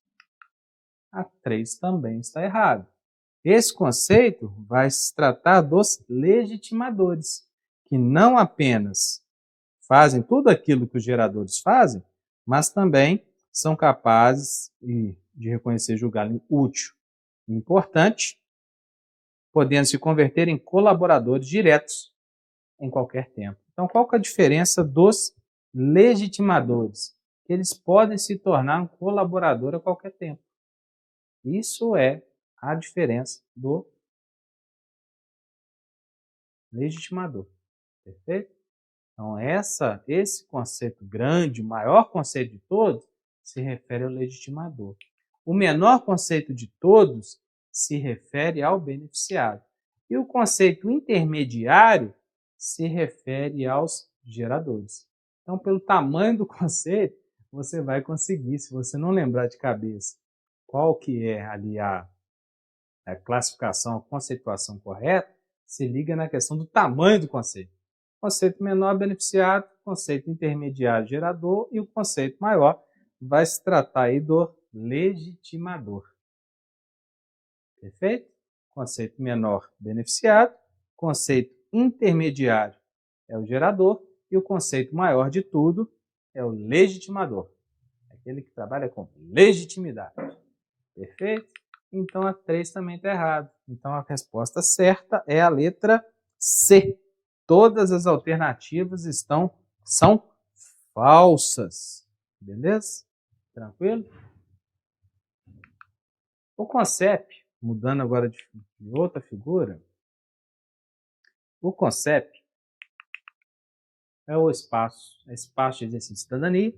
a 3 também está errado. Esse conceito vai se tratar dos legitimadores, que não apenas fazem tudo aquilo que os geradores fazem, mas também são capazes de reconhecer e julgar útil e importante, podendo se converter em colaboradores diretos em qualquer tempo. Então, qual que é a diferença dos legitimadores? Eles podem se tornar um colaborador a qualquer tempo. Isso é a diferença do legitimador. Perfeito? Então, esse conceito grande, o maior conceito de todos, se refere ao legitimador. O menor conceito de todos se refere ao beneficiário. E o conceito intermediário se refere aos geradores. Então, pelo tamanho do conceito, você vai conseguir, se você não lembrar de cabeça qual que é ali a classificação, a conceituação correta, se liga na questão do tamanho do conceito. Conceito menor, beneficiário, conceito intermediário, gerador, e o conceito maior vai se tratar aí do legitimador. Perfeito? Conceito menor, beneficiário, conceito intermediário é o gerador, e o conceito maior de tudo é o legitimador. Aquele que trabalha com legitimidade. Perfeito? Então a 3 também está errado. Então a resposta certa é a letra C. Todas as alternativas são falsas. Beleza? Tranquilo? O concept, mudando agora de outra figura, o concept é o espaço de exercício de cidadania,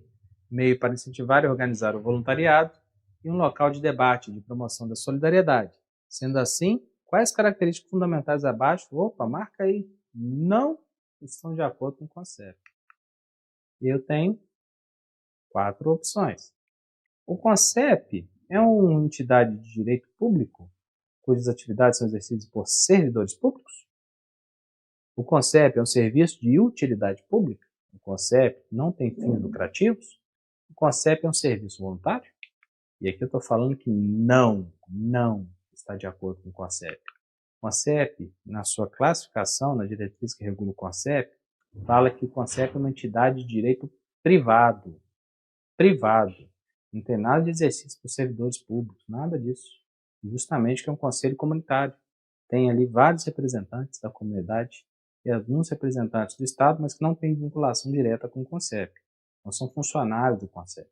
meio para incentivar e organizar o voluntariado e um local de debate, de promoção da solidariedade. Sendo assim, quais características fundamentais abaixo, marca aí, não estão de acordo com o concept? Eu tenho 4 opções. O concept é uma entidade de direito público, cujas atividades são exercidas por servidores públicos. O concept é um serviço de utilidade pública. O concept não tem fins lucrativos. O concept é um serviço voluntário. E aqui eu estou falando que não está de acordo com o concept. O concept, na sua classificação, na diretriz que regula o concept, fala que o concept é uma entidade de direito privado. Privado. Não tem nada de exercício por servidores públicos, nada disso. Justamente que é um conselho comunitário. Tem ali vários representantes da comunidade e alguns representantes do Estado, mas que não têm vinculação direta com o concept. Não são funcionários do concept.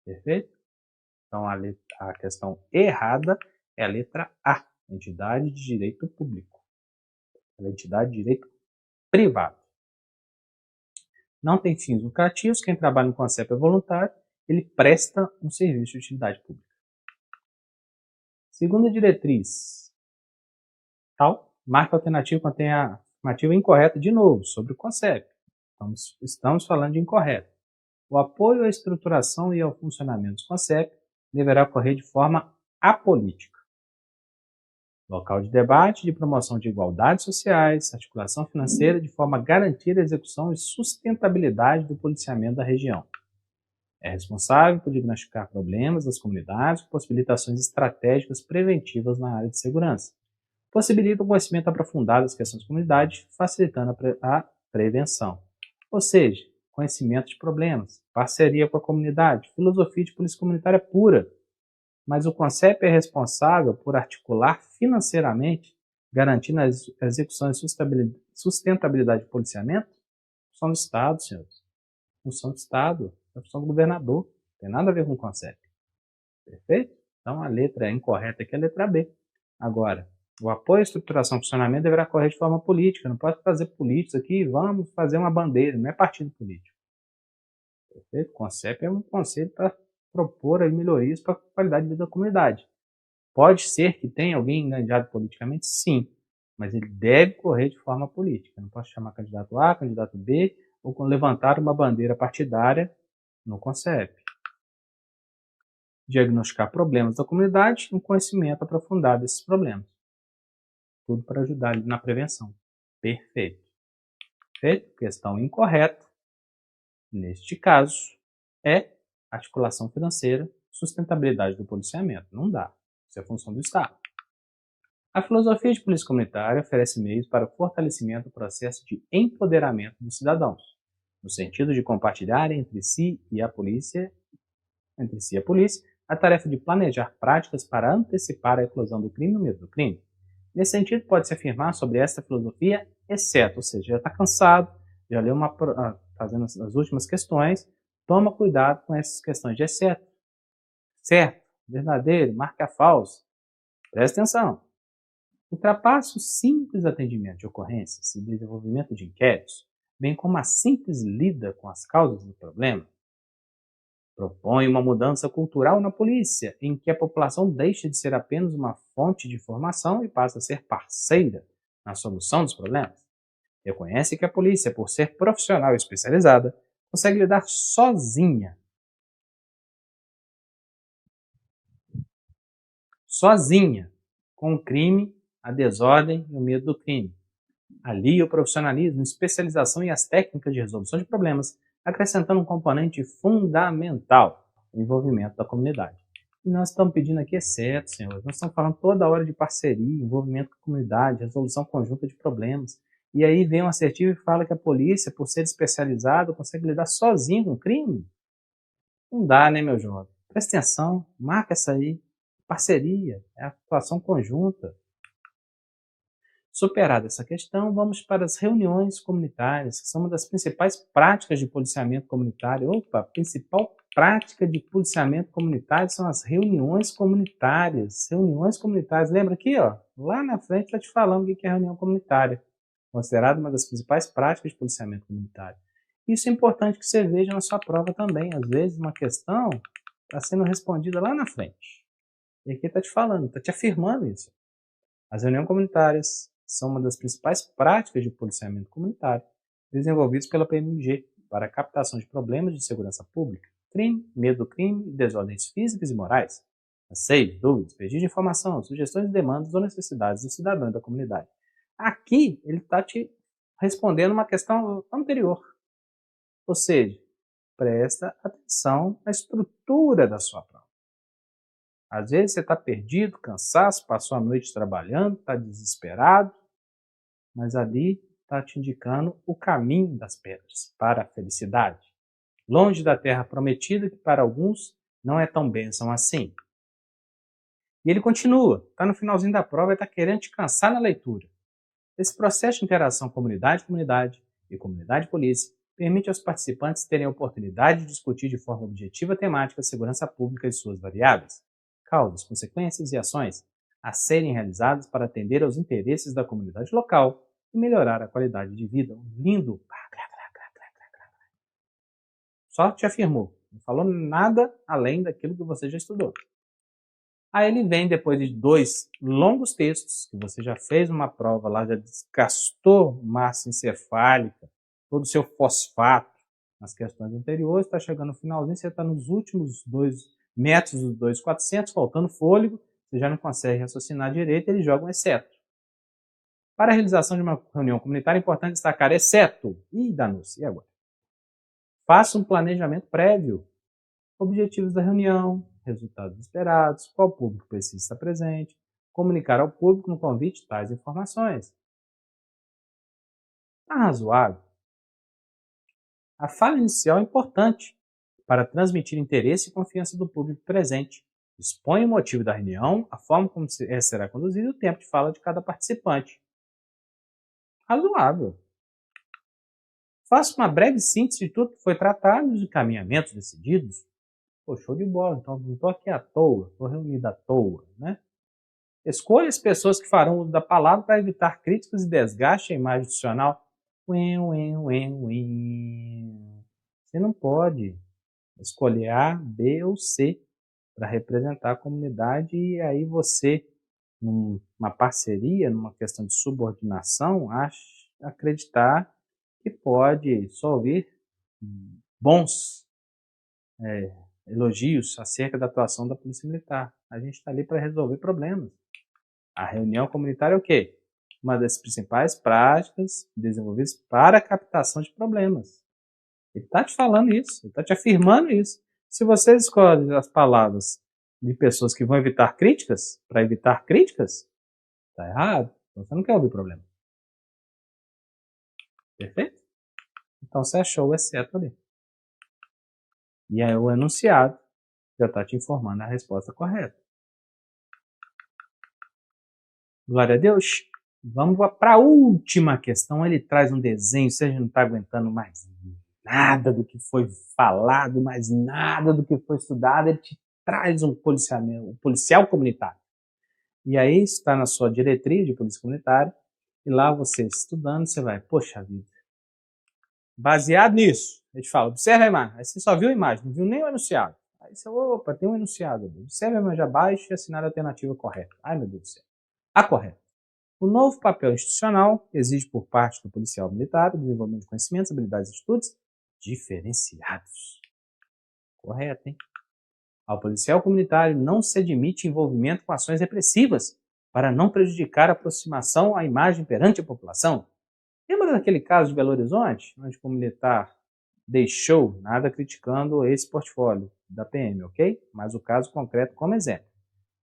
Perfeito? Então, a questão errada é a letra A, entidade de direito público. Ela é entidade de direito privado. Não tem fins lucrativos, quem trabalha no Concept é voluntário, ele presta um serviço de utilidade pública. Segunda diretriz, tal, marca alternativa contém a afirmativa incorreta de novo, sobre o Concept. Estamos falando de incorreto. O apoio à estruturação e ao funcionamento do Concept deverá ocorrer de forma apolítica. Local de debate, de promoção de igualdades sociais, articulação financeira, de forma a garantir a execução e sustentabilidade do policiamento da região. É responsável por diagnosticar problemas das comunidades, com possibilitações estratégicas preventivas na área de segurança. Possibilita o conhecimento aprofundado das questões da comunidade, facilitando a prevenção. Ou seja, conhecimento de problemas, parceria com a comunidade, filosofia de polícia comunitária pura. Mas o Concept é responsável por articular financeiramente, garantindo a execução e sustentabilidade do policiamento? Função do Estado, senhores. Função do Estado, é função do governador. Não tem nada a ver com o Concept. Perfeito? Então a letra incorreta aqui é a letra B. Agora, o apoio à estruturação e funcionamento deverá ocorrer de forma política. Não pode fazer políticos aqui, vamos fazer uma bandeira, não é partido político. Perfeito? O Concept é um conselho para propor aí melhorias para a qualidade de vida da comunidade. Pode ser que tenha alguém enganjado politicamente? Sim, mas ele deve correr de forma política. Não posso chamar candidato A, candidato B, ou levantar uma bandeira partidária no Concept. Diagnosticar problemas da comunidade e um conhecimento aprofundado desses problemas. Tudo para ajudar na prevenção. Perfeito. Perfeito? Questão incorreta, neste caso, é articulação financeira, sustentabilidade do policiamento. Não dá. Isso é função do Estado. A filosofia de polícia comunitária oferece meios para o fortalecimento do processo de empoderamento dos cidadãos, no sentido de compartilhar entre si a polícia, a tarefa de planejar práticas para antecipar a eclosão do crime no meio do crime. Nesse sentido, pode-se afirmar sobre esta filosofia, exceto, ou seja, já está cansado, já leu fazendo as últimas questões, toma cuidado com essas questões de exceto, certo, verdadeiro, marca falso. Presta atenção. Ultrapassa o simples atendimento de ocorrências e desenvolvimento de inquéritos, bem como a simples lida com as causas do problema. Propõe uma mudança cultural na polícia, em que a população deixa de ser apenas uma fonte de informação e passa a ser parceira na solução dos problemas. Reconhece que a polícia, por ser profissional e especializada, consegue lidar sozinha com o crime, a desordem e o medo do crime. Alia o profissionalismo, especialização e as técnicas de resolução de problemas, acrescentando um componente fundamental, o envolvimento da comunidade. E nós estamos pedindo aqui exceto, senhores. Nós estamos falando toda hora de parceria, envolvimento com a comunidade, resolução conjunta de problemas. E aí vem um assertivo e fala que a polícia, por ser especializada, consegue lidar sozinho com o crime? Não dá, né, meu jovem? Presta atenção, marca essa aí. Parceria, é a atuação conjunta. Superada essa questão, vamos para as reuniões comunitárias, que são uma das principais práticas de policiamento comunitário. Opa, a principal prática de policiamento comunitário são as reuniões comunitárias. Reuniões comunitárias, lembra aqui, ó, lá na frente está te falando o que é reunião comunitária. Considerada uma das principais práticas de policiamento comunitário. Isso é importante que você veja na sua prova também. Às vezes uma questão está sendo respondida lá na frente. E aqui está te falando, está te afirmando isso. As reuniões comunitárias são uma das principais práticas de policiamento comunitário desenvolvidas pela PMG para a captação de problemas de segurança pública, crime, medo do crime e desordens físicas e morais, anseios, dúvidas, pedido de informação, sugestões e demandas ou necessidades do cidadão e da comunidade. Aqui ele está te respondendo uma questão anterior. Ou seja, presta atenção na estrutura da sua prova. Às vezes você está perdido, cansado, passou a noite trabalhando, está desesperado, mas ali está te indicando o caminho das pedras para a felicidade. Longe da terra prometida, que para alguns não é tão bênção assim. E ele continua, está no finalzinho da prova e está querendo te cansar na leitura. Esse processo de interação comunidade-comunidade e comunidade-polícia permite aos participantes terem a oportunidade de discutir de forma objetiva a temática de segurança pública e suas variáveis, causas, consequências e ações a serem realizadas para atender aos interesses da comunidade local e melhorar a qualidade de vida. Um lindo Só te afirmou. Não falou nada além daquilo que você já estudou. Aí ele vem depois de 2 longos textos, que você já fez uma prova lá, já desgastou massa encefálica, todo o seu fosfato nas questões anteriores, está chegando no finalzinho, você está nos últimos 2 metros dos 2.400, faltando fôlego, você já não consegue raciocinar direito, ele joga um exceto. Para a realização de uma reunião comunitária, é importante destacar exceto. Ih, danou-se, e agora? Faça um planejamento prévio. Objetivos da reunião, resultados esperados, qual público precisa estar presente, comunicar ao público no convite tais informações. Está razoável? A fala inicial é importante para transmitir interesse e confiança do público presente. Expõe o motivo da reunião, a forma como será conduzida e o tempo de fala de cada participante. Razoável. Faça uma breve síntese de tudo que foi tratado e os encaminhamentos decididos. Pô, show de bola, então não estou aqui à toa, estou reunido à toa, né? Escolha as pessoas que farão uso da palavra para evitar críticas e desgaste à imagem institucional. Você não pode escolher A, B ou C para representar a comunidade e aí você, numa parceria, numa questão de subordinação, acreditar que pode só ouvir bons elogios acerca da atuação da Polícia Militar. A gente está ali para resolver problemas. A reunião comunitária é o quê? Uma das principais práticas desenvolvidas para a captação de problemas. Ele está te falando isso, ele está te afirmando isso. Se você escolhe as palavras de pessoas que vão evitar críticas, para evitar críticas, está errado. Você não quer ouvir problema. Perfeito? Então você achou o exceto ali. E aí o enunciado já está te informando a resposta correta. Glória a Deus. Vamos para a última questão. Ele traz um desenho, você não está aguentando mais nada do que foi falado, mais nada do que foi estudado. Ele te traz um policial comunitário. E aí está na sua diretriz de polícia comunitária. E lá você estudando, você vai, poxa vida. Baseado nisso, ele te fala, observa a imagem. Aí você só viu a imagem, não viu nem o enunciado. Aí você, opa, tem um enunciado. Observe a imagem abaixo e assinar a alternativa correta. Ai, meu Deus do céu. A correta. O novo papel institucional exige por parte do policial militar o desenvolvimento de conhecimentos, habilidades e atitudes diferenciados. Correto, hein? Ao policial comunitário não se admite envolvimento com ações repressivas para não prejudicar a aproximação à imagem perante a população. Lembra daquele caso de Belo Horizonte, onde o militar deixou, nada criticando esse portfólio da PM, ok? Mas o caso concreto como exemplo.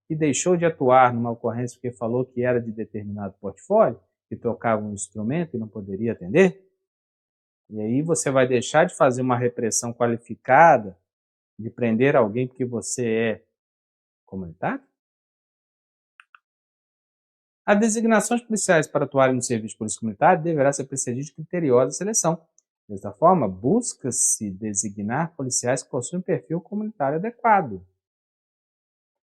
E deixou de atuar numa ocorrência porque falou que era de determinado portfólio, que tocava um instrumento e não poderia atender? E aí você vai deixar de fazer uma repressão qualificada, de prender alguém porque você é comunitário? A designação de policiais para atuarem no serviço de polícia comunitária deverá ser precedida de criteriosa seleção. Desta forma, busca-se designar policiais que possuem um perfil comunitário adequado.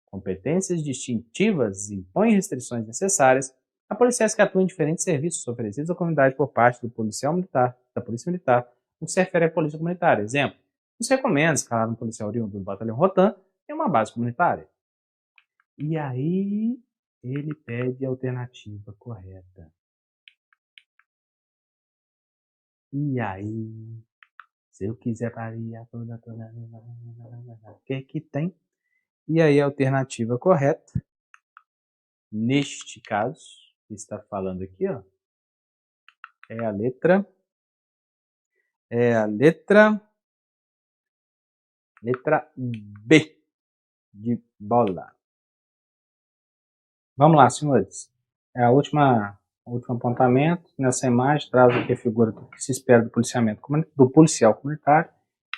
Competências distintivas impõem restrições necessárias a policiais que atuam em diferentes serviços oferecidos à comunidade por parte do policial militar, da polícia militar, no que se refere à polícia comunitária. Exemplo, nos recomenda escalar um policial oriundo do batalhão Rotan em uma base comunitária. E aí ele pede a alternativa correta. E aí, se eu quiser parir toda, o que tem? E aí a alternativa correta, neste caso, que está falando aqui, ó, é a letra B, de bola. Vamos lá, senhores. É o último apontamento. Nessa imagem traz aqui a figura do que se espera do policial comunitário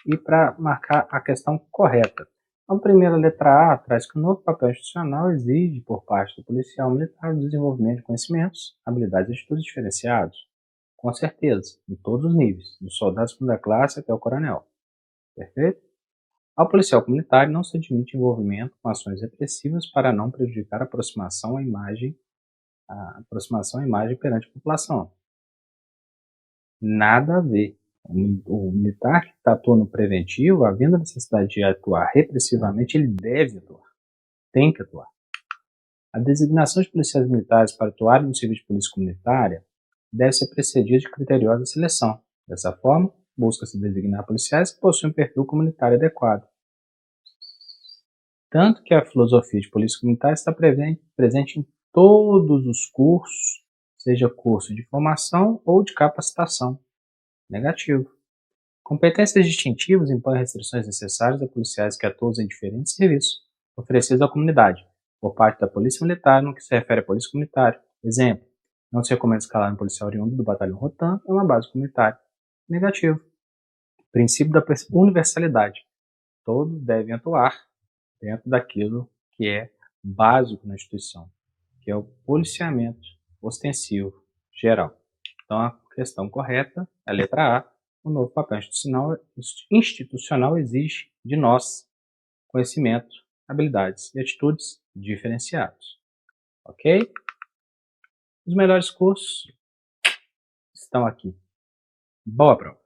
e para marcar a questão correta. Então, a primeira letra A traz que o novo papel institucional exige por parte do policial militar o desenvolvimento de conhecimentos, habilidades e atitudes diferenciados. Com certeza, em todos os níveis, do soldado de segunda classe até o coronel. Perfeito? Ao policial comunitário não se admite envolvimento com ações repressivas para não prejudicar a aproximação à imagem perante a população. Nada a ver. O militar que está atuando no preventivo, havendo a necessidade de atuar repressivamente, ele deve atuar, tem que atuar. A designação de policiais militares para atuarem no serviço de polícia comunitária deve ser precedida de criteriosa seleção. Dessa forma, busca-se designar policiais que possuem um perfil comunitário adequado. Tanto que a filosofia de polícia comunitária está presente em todos os cursos, seja curso de formação ou de capacitação. Negativo. Competências distintivas impõem restrições necessárias a policiais que atuam em diferentes serviços oferecidos à comunidade, por parte da Polícia Militar no que se refere à polícia comunitária. Exemplo, não se recomenda escalar um policial oriundo do batalhão Rotan em uma base comunitária. Negativo. Princípio da universalidade. Todos devem atuar dentro daquilo que é básico na instituição, que é o policiamento ostensivo geral. Então, a questão correta é a letra A. O novo papel institucional exige de nós conhecimento, habilidades e atitudes diferenciados. Ok? Os melhores cursos estão aqui. Boa prova!